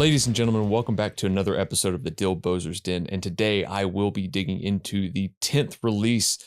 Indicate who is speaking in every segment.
Speaker 1: Ladies and gentlemen, welcome back to another episode of the Dylbozer's Den, and today I will be digging into the 10th release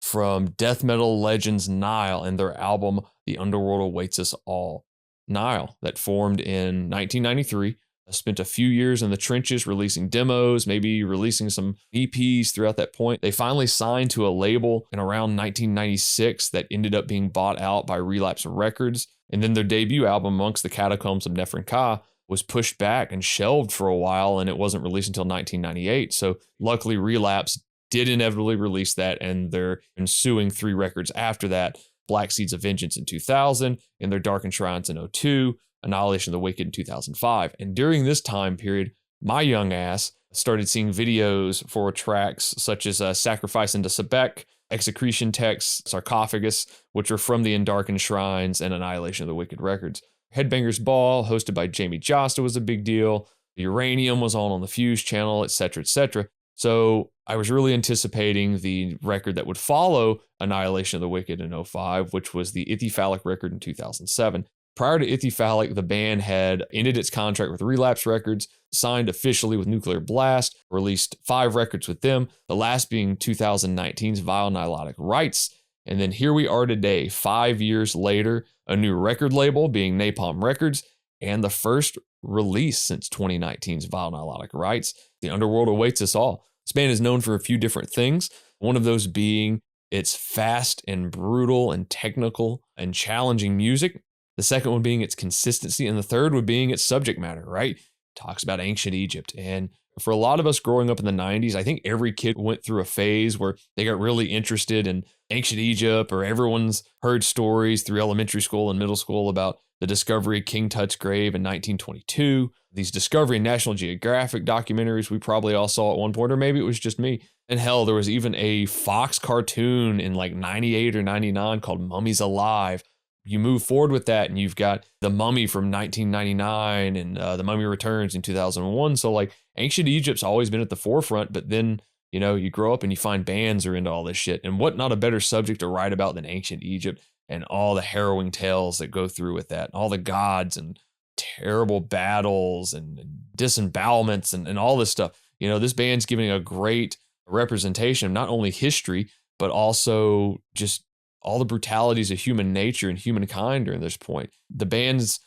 Speaker 1: from death metal legends Nile and their album The Underworld Awaits Us All. Nile, that formed in 1993, spent a few years in the trenches releasing demos, maybe releasing some EPs throughout that point. They finally signed to a label in around 1996 that ended up being bought out by Relapse Records, and then their debut album, Amongst the Catacombs of Nephren Ka, was pushed back and shelved for a while, and it wasn't released until 1998. So luckily Relapse did inevitably release that, and their ensuing 3 records after that, Black Seeds of Vengeance in 2000, and their Darkened Shrines in 2002, Annihilation of the Wicked in 2005. And during this time period, my young ass started seeing videos for tracks such as Sacrifice into Sebek, Execretion Text, Sarcophagus, which are from the Darkened Shrines and Annihilation of the Wicked records. Headbangers Ball, hosted by Jamie Josta, was a big deal. Uranium was on the Fuse channel, etc., etc. So I was really anticipating the record that would follow Annihilation of the Wicked in 2005, which was the Ithyphallic record in 2007. Prior to Ithyphallic, the band had ended its contract with Relapse Records, signed officially with Nuclear Blast, released 5 records with them, the last being 2019's Vile Nilotic Rites. And then here we are today, 5 years later, a new record label being Napalm Records, and the first release since 2019's Vile Nilotic Rites, The Underworld Awaits Us All. This band is known for a few different things, one of those being its fast and brutal and technical and challenging music. The second one being its consistency, and the third one being its subject matter, right? Talks about ancient Egypt. And for a lot of us growing up in the 90s, I think every kid went through a phase where they got really interested in ancient Egypt, or everyone's heard stories through elementary school and middle school about the discovery of King Tut's grave in 1922. These Discovery and National Geographic documentaries we probably all saw at one point, or maybe it was just me. And hell, there was even a Fox cartoon in like 98 or 99 called Mummies Alive. You move forward with that and you've got The Mummy from 1999 and The Mummy Returns in 2001. So like ancient Egypt's always been at the forefront, but then, you know, you grow up and you find bands are into all this shit. And what not a better subject to write about than ancient Egypt and all the harrowing tales that go through with that, all the gods and terrible battles and disembowelments and all this stuff. You know, this band's giving a great representation of not only history, but also just all the brutalities of human nature and humankind during this point. The band's,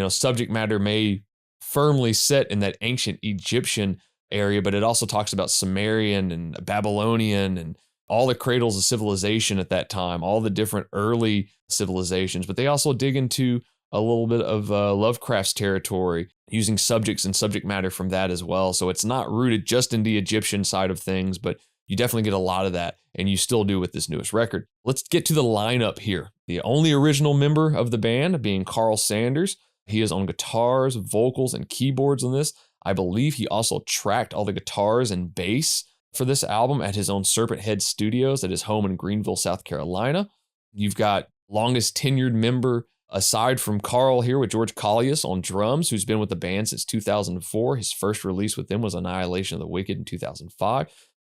Speaker 1: subject matter may firmly set in that ancient Egyptian area, but it also talks about Sumerian and Babylonian and all the cradles of civilization at that time, all the different early civilizations. But they also dig into a little bit of Lovecraft's territory, using subjects and subject matter from that as well. So it's not rooted just in the Egyptian side of things, but you definitely get a lot of that, and you still do with this newest record. Let's get to the lineup here. The only original member of the band being Carl Sanders. He is on guitars, vocals, and keyboards on this. I believe he also tracked all the guitars and bass for this album at his own Serpent Head Studios at his home in Greenville, South Carolina. You've got longest tenured member aside from Carl here with George Collius on drums, who's been with the band since 2004. His first release with them was Annihilation of the Wicked in 2005.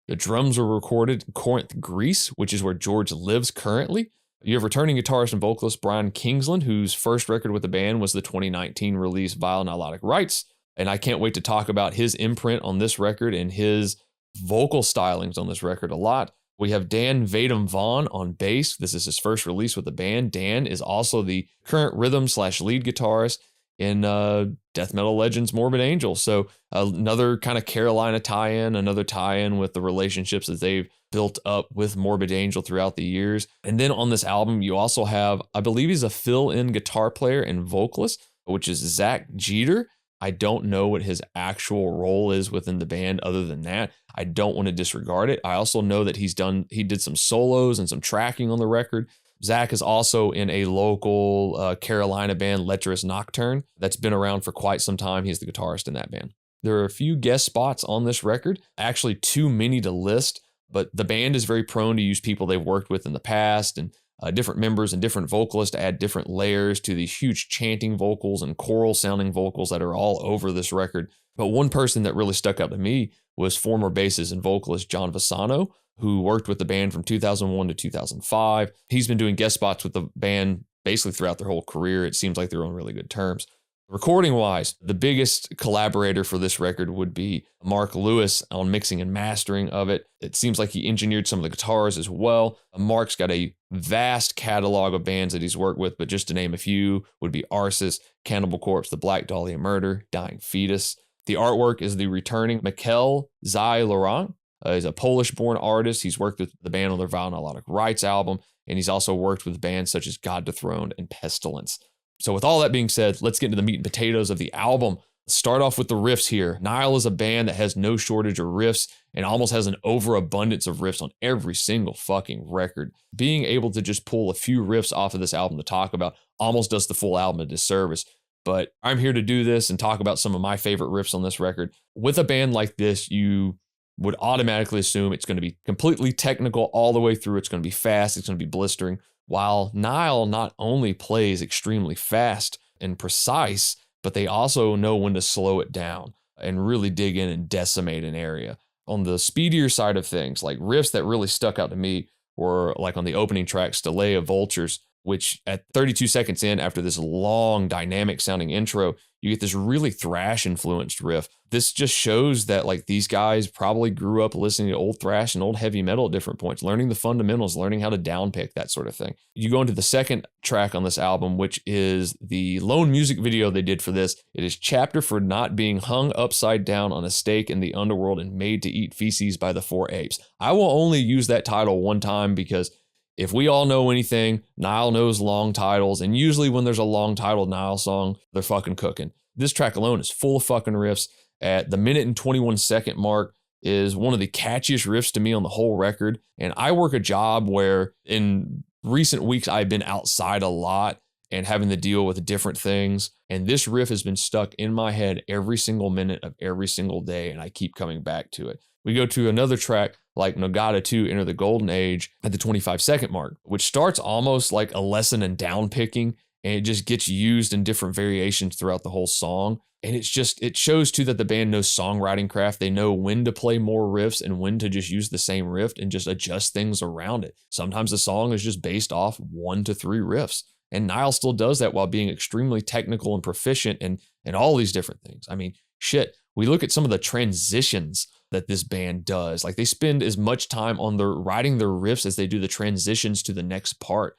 Speaker 1: The drums were recorded in Corinth, Greece, which is where George lives currently. You have returning guitarist and vocalist Brian Kingsland, whose first record with the band was the 2019 release Vile Nilotic Rites. And I can't wait to talk about his imprint on this record and his vocal stylings on this record a lot. We have Dan Vadum Vaughn on bass. This is his first release with the band. Dan is also the current rhythm/lead guitarist in death metal legends Morbid Angel. So another kind of Carolina tie-in, another tie-in with the relationships that they've built up with Morbid Angel throughout the years. And then on this album, you also have, I believe he's a fill-in guitar player and vocalist, which is Zach Jeter. I don't know what his actual role is within the band other than that. I don't want to disregard it. I also know that he did some solos and some tracking on the record. Zach is also in a local Carolina band, Lecherous Nocturne, that's been around for quite some time. He's the guitarist in that band. There are a few guest spots on this record, actually too many to list, but the band is very prone to use people they've worked with in the past and different members and different vocalists to add different layers to these huge chanting vocals and choral sounding vocals that are all over this record. But one person that really stuck out to me was former bassist and vocalist John Vasano, who worked with the band from 2001 to 2005. He's been doing guest spots with the band basically throughout their whole career. It seems like they're on really good terms. Recording wise, the biggest collaborator for this record would be Mark Lewis on mixing and mastering of it. It seems like he engineered some of the guitars as well. Mark's got a vast catalog of bands that he's worked with, but just to name a few would be Arsis, Cannibal Corpse, The Black Dahlia Murder, Dying Fetus. The artwork is the returning Mikel Zai-Laurent. He's a Polish-born artist. He's worked with the band on their Vinyl Melodic Rights album, and he's also worked with bands such as God Dethroned and Pestilence. So with all that being said, let's get into the meat and potatoes of the album. Start off with the riffs here. Nile is a band that has no shortage of riffs and almost has an overabundance of riffs on every single fucking record. Being able to just pull a few riffs off of this album to talk about almost does the full album a disservice. But I'm here to do this and talk about some of my favorite riffs on this record. With a band like this, you would automatically assume it's going to be completely technical all the way through. It's going to be fast. It's going to be blistering. While Nile not only plays extremely fast and precise, but they also know when to slow it down and really dig in and decimate an area. On the speedier side of things, like riffs that really stuck out to me were like on the opening track, Stele of Vultures, which at 32 seconds in, after this long dynamic sounding intro, you get this really thrash influenced riff. This just shows that like these guys probably grew up listening to old thrash and old heavy metal at different points, learning the fundamentals, learning how to downpick, that sort of thing. You go into the second track on this album, which is the lone music video they did for this. It is Chapter for Not Being Hung Upside Down on a Stake in the Underworld and Made to Eat Feces by the Four Apes. I will only use that title one time because if we all know anything, Nile knows long titles, and usually when there's a long titled Nile song, they're fucking cooking. This track alone is full of fucking riffs. At the minute and 21 second mark is one of the catchiest riffs to me on the whole record. And I work a job where in recent weeks I've been outside a lot and having to deal with different things. And this riff has been stuck in my head every single minute of every single day, and I keep coming back to it. We go to another track like Nogata 2, Enter the Golden Age at the 25 second mark, which starts almost like a lesson in downpicking, and it just gets used in different variations throughout the whole song. And it shows too that the band knows songwriting craft. They know when to play more riffs and when to just use the same riff and just adjust things around it. Sometimes the song is just based off 1 to 3 riffs. And Nile still does that while being extremely technical and proficient and all these different things. I mean, shit, we look at some of the transitions that this band does. Like they spend as much time on writing their riffs as they do the transitions to the next part.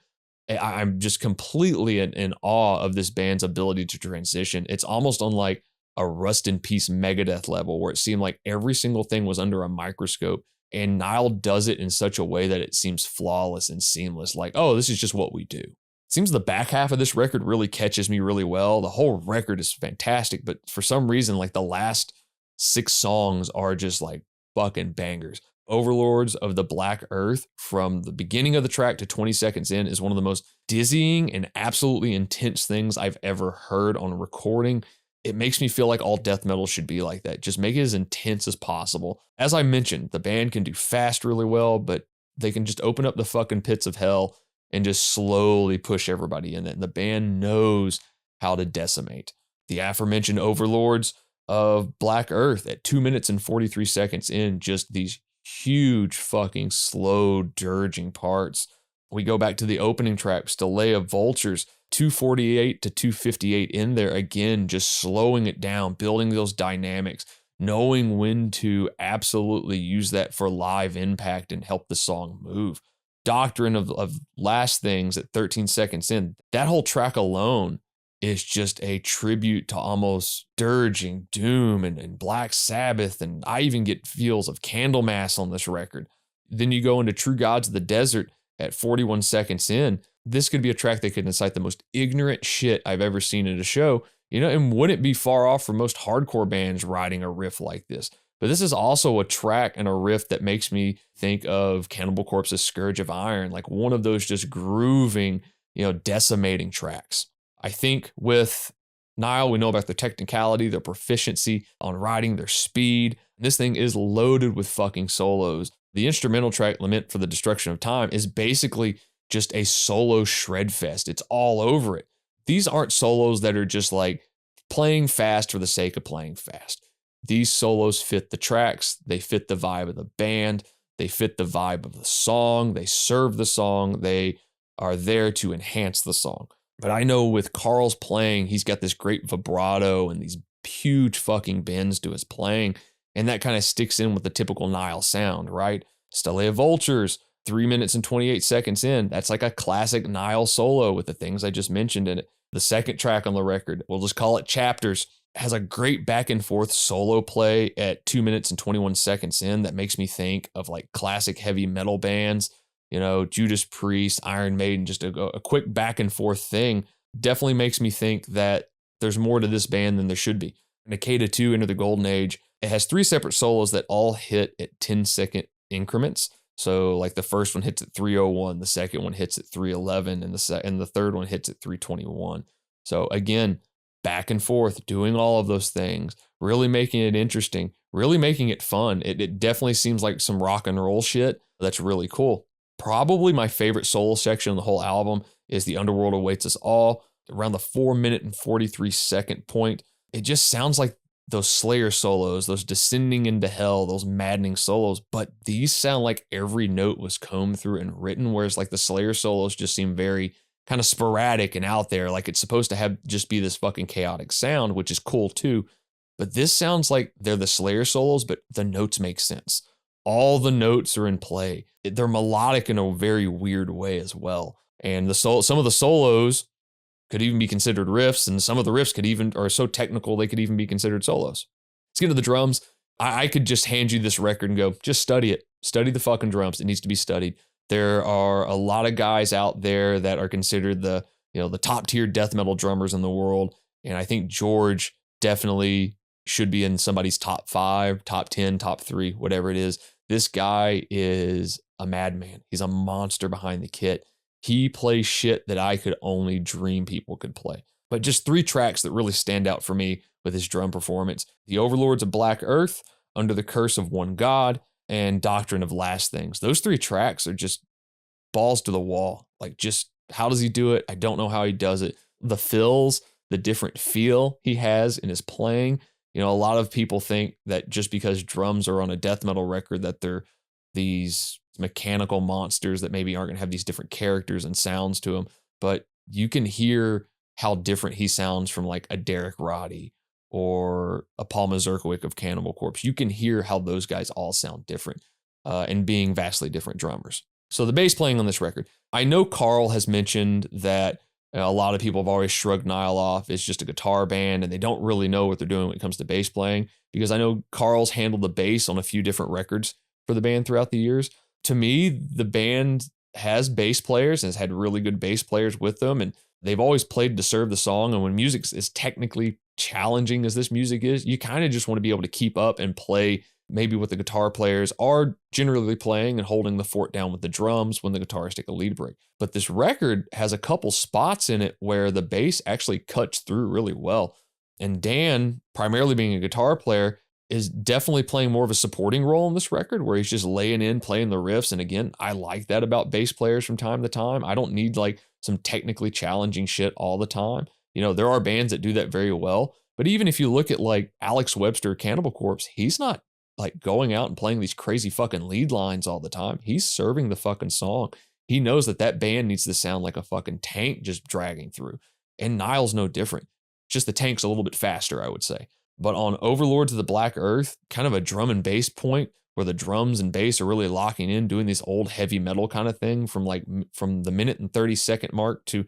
Speaker 1: I'm just completely in awe of this band's ability to transition. It's almost on like a Rust in Peace Megadeth level where it seemed like every single thing was under a microscope, and Nile does it in such a way that it seems flawless and seamless. Like, oh, this is just what we do. It seems the back half of this record really catches me really well. The whole record is fantastic, but for some reason, like the last 6 songs are just like fucking bangers. Overlords of the Black Earth, from the beginning of the track to 20 seconds in, is one of the most dizzying and absolutely intense things I've ever heard on recording. It makes me feel like all death metal should be like that. Just make it as intense as possible. As I mentioned, the band can do fast really well, but they can just open up the fucking pits of hell and just slowly push everybody in it. And the band knows how to decimate. The aforementioned Overlords of Black Earth at 2 minutes and 43 seconds in, just these huge fucking slow dirging parts. We go back to the opening track, Stele of Vultures, 248 to 258 in there again, just slowing it down, building those dynamics, knowing when to absolutely use that for live impact and help the song move. Doctrine of Last Things at 13 seconds in, that whole track alone is just a tribute to almost dirging doom and Black Sabbath, and I even get feels of Candlemass on this record. Then you go into True Gods of the Desert at 41 seconds in. This could be a track that could incite the most ignorant shit I've ever seen at a show, and wouldn't be far off from most hardcore bands writing a riff like this. But this is also a track and a riff that makes me think of Cannibal Corpse's Scourge of Iron, like one of those just grooving, decimating tracks. I think with Nile, we know about their technicality, their proficiency on writing, their speed. This thing is loaded with fucking solos. The instrumental track, Lament for the Destruction of Time, is basically just a solo shred fest. It's all over it. These aren't solos that are just like playing fast for the sake of playing fast. These solos fit the tracks. They fit the vibe of the band. They fit the vibe of the song. They serve the song. They are there to enhance the song. But I know with Carl's playing, he's got this great vibrato and these huge fucking bends to his playing. And that kind of sticks in with the typical Nile sound, right? Stele of Vultures, 3 minutes and 28 seconds in. That's like a classic Nile solo with the things I just mentioned in it. The second track on the record, we'll just call it Chapters, has a great back and forth solo play at 2 minutes and 21 seconds in that makes me think of like classic heavy metal bands, Judas Priest, Iron Maiden, just a quick back and forth thing. Definitely makes me think that there's more to this band than there should be. Nakeda 2, Enter the Golden Age, it has 3 separate solos that all hit at 10-second increments. So like the first one hits at 3:01, the second one hits at 3:11, and the third one hits at 3:21. So again, back and forth, doing all of those things, really making it interesting, really making it fun. It definitely seems like some rock and roll shit. That's really cool. Probably my favorite solo section on the whole album is The Underworld Awaits Us All, around the 4 minute and 43 second point. It just sounds like those Slayer solos, those descending into hell, those maddening solos, but these sound like every note was combed through and written, whereas like the Slayer solos just seem very kind of sporadic and out there, like it's supposed to have just be this fucking chaotic sound, which is cool too. But this sounds like they're the Slayer solos, but the notes make sense. All the notes are in play. They're melodic in a very weird way as well. And some of the solos could even be considered riffs, and some of the riffs are so technical they could even be considered solos. Let's get to the drums. I could just hand you this record and go, just study it. Study the fucking drums. It needs to be studied. There are a lot of guys out there that are considered the top tier death metal drummers in the world. And I think George definitely should be in somebody's top 5, top 10, top 3, whatever it is. This guy is a madman. He's a monster behind the kit. He plays shit that I could only dream people could play. But just 3 tracks that really stand out for me with his drum performance: The Overlords of Black Earth, Under the Curse of One God, and Doctrine of Last Things. Those 3 tracks are just balls to the wall. Like, just how does he do it? I don't know how he does it. The fills, the different feel he has in his playing. A lot of people think that just because drums are on a death metal record that they're these mechanical monsters that maybe aren't going to have these different characters and sounds to them. But you can hear how different he sounds from like a Derek Roddy or a Paul Mazurkiewicz of Cannibal Corpse. You can hear how those guys all sound different and being vastly different drummers. So the bass playing on this record, I know Carl has mentioned that a lot of people have always shrugged Nile off. It's just a guitar band and they don't really know what they're doing when it comes to bass playing, because I know Carl's handled the bass on a few different records for the band throughout the years. To me, the band has bass players and has had really good bass players with them, and they've always played to serve the song. And when music is technically challenging as this music is, you kind of just want to be able to keep up and play maybe what the guitar players are generally playing and holding the fort down with the drums when the guitarists take a lead break. But this record has a couple spots in it where the bass actually cuts through really well. And Dan, primarily being a guitar player, is definitely playing more of a supporting role in this record, where he's just laying in, playing the riffs. And again, I like that about bass players from time to time. I don't need like some technically challenging shit all the time. There are bands that do that very well. But even if you look at like Alex Webster, Cannibal Corpse, he's not like going out and playing these crazy fucking lead lines all the time. He's serving the fucking song. He knows that band needs to sound like a fucking tank just dragging through. And Nile's no different. Just the tank's a little bit faster, I would say. But on Overlords of the Black Earth, kind of a drum and bass point where the drums and bass are really locking in, doing this old heavy metal kind of thing from the minute and 30 second mark to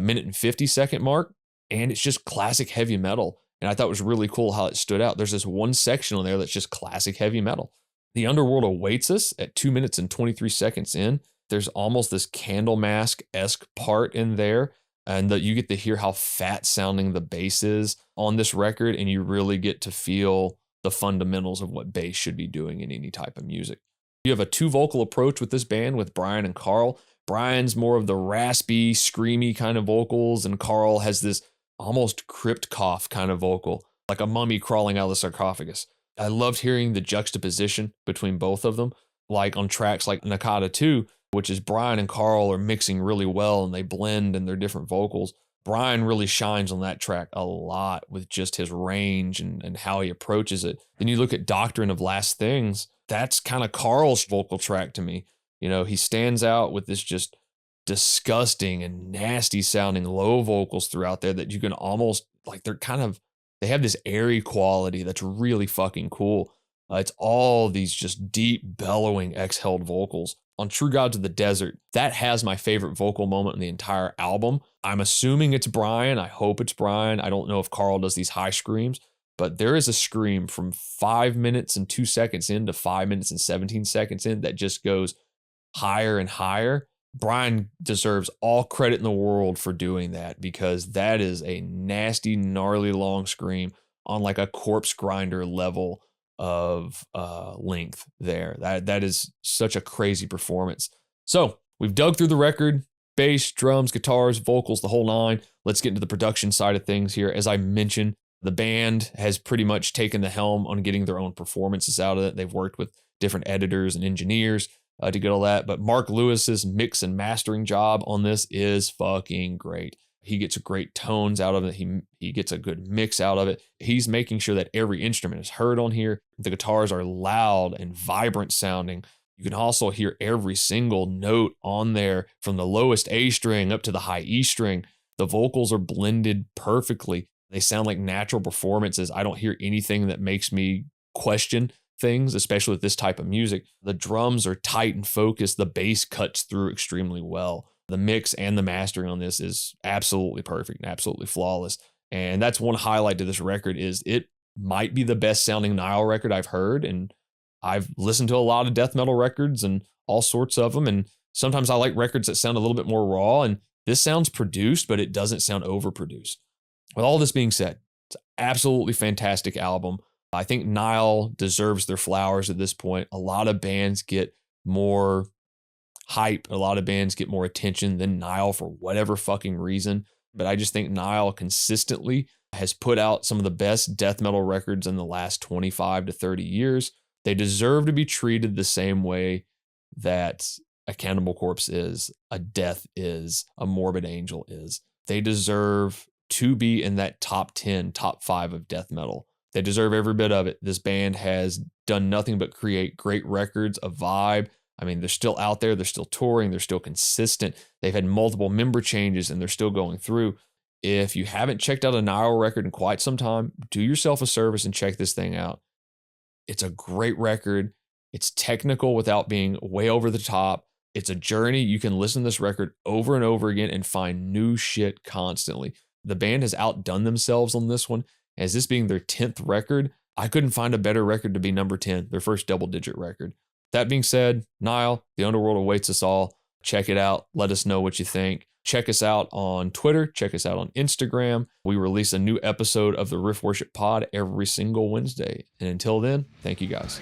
Speaker 1: minute and 50 second mark. And it's just classic heavy metal. And I thought it was really cool how it stood out. There's this one section on there that's just classic heavy metal. The Underworld Awaits Us at 2 minutes and 23 seconds in. There's almost this Candlemask-esque part in there. And that you get to hear how fat sounding the bass is on this record. And you really get to feel the fundamentals of what bass should be doing in any type of music. You have a 2-vocal approach with this band with Brian and Carl. Brian's more of the raspy, screamy kind of vocals. And Carl has this almost crypt cough kind of vocal, like a mummy crawling out of the sarcophagus. I loved hearing the juxtaposition between both of them, like on tracks like Nakata 2, which is Brian and Carl are mixing really well and they blend in their different vocals. Brian really shines on that track a lot with just his range and how he approaches it. Then you look at Doctrine of Last Things, that's kind of Carl's vocal track to me. He stands out with this just disgusting and nasty sounding low vocals throughout there that you can almost like, they have this airy quality that's really fucking cool. It's all these just deep bellowing exhaled vocals. On True Gods of the Desert, that has my favorite vocal moment in the entire album. I'm assuming it's Brian. I hope it's Brian. I don't know if Carl does these high screams, but there is a scream from 5 minutes and 2 seconds in to 5 minutes and 17 seconds in that just goes higher and higher. Brian deserves all credit in the world for doing that, because that is a nasty, gnarly long scream on like a corpse grinder level of length there. That is such a crazy performance. So we've dug through the record, bass, drums, guitars, vocals, the whole nine. Let's get into the production side of things here. As I mentioned, the band has pretty much taken the helm on getting their own performances out of it. They've worked with different editors and engineers to get all that. But Mark Lewis's mix and mastering job on this is fucking great. He gets great tones out of it. He gets a good mix out of it. He's making sure that every instrument is heard on here. The guitars are loud and vibrant sounding. You can also hear every single note on there, from the lowest A string up to the high E string. The vocals are blended perfectly. They sound like natural performances. I don't hear anything that makes me question things, especially with this type of music. The drums are tight and focused. The bass cuts through extremely well. The mix and the mastering on this is absolutely perfect and absolutely flawless. And that's one highlight to this record, is it might be the best sounding Nile record I've heard. And I've listened to a lot of death metal records and all sorts of them. And sometimes I like records that sound a little bit more raw. And this sounds produced, but it doesn't sound overproduced. With all this being said, it's an absolutely fantastic album. I think Nile deserves their flowers at this point. A lot of bands get more hype. A lot of bands get more attention than Nile for whatever fucking reason. But I just think Nile consistently has put out some of the best death metal records in the last 25 to 30 years. They deserve to be treated the same way that a Cannibal Corpse is, a Death is, a Morbid Angel is. They deserve to be in that top 10, top 5 of death metal. They deserve every bit of it. This band has done nothing but create great records, a vibe. I mean, they're still out there. They're still touring. They're still consistent. They've had multiple member changes and they're still going through. If you haven't checked out a Nile record in quite some time, do yourself a service and check this thing out. It's a great record. It's technical without being way over the top. It's a journey. You can listen to this record over and over again and find new shit constantly. The band has outdone themselves on this one. As this being their 10th record, I couldn't find a better record to be number 10, their first double-digit record. That being said, Nile, The Underworld Awaits Us All. Check it out. Let us know what you think. Check us out on Twitter. Check us out on Instagram. We release a new episode of the Riff Worship Pod every single Wednesday. And until then, thank you guys.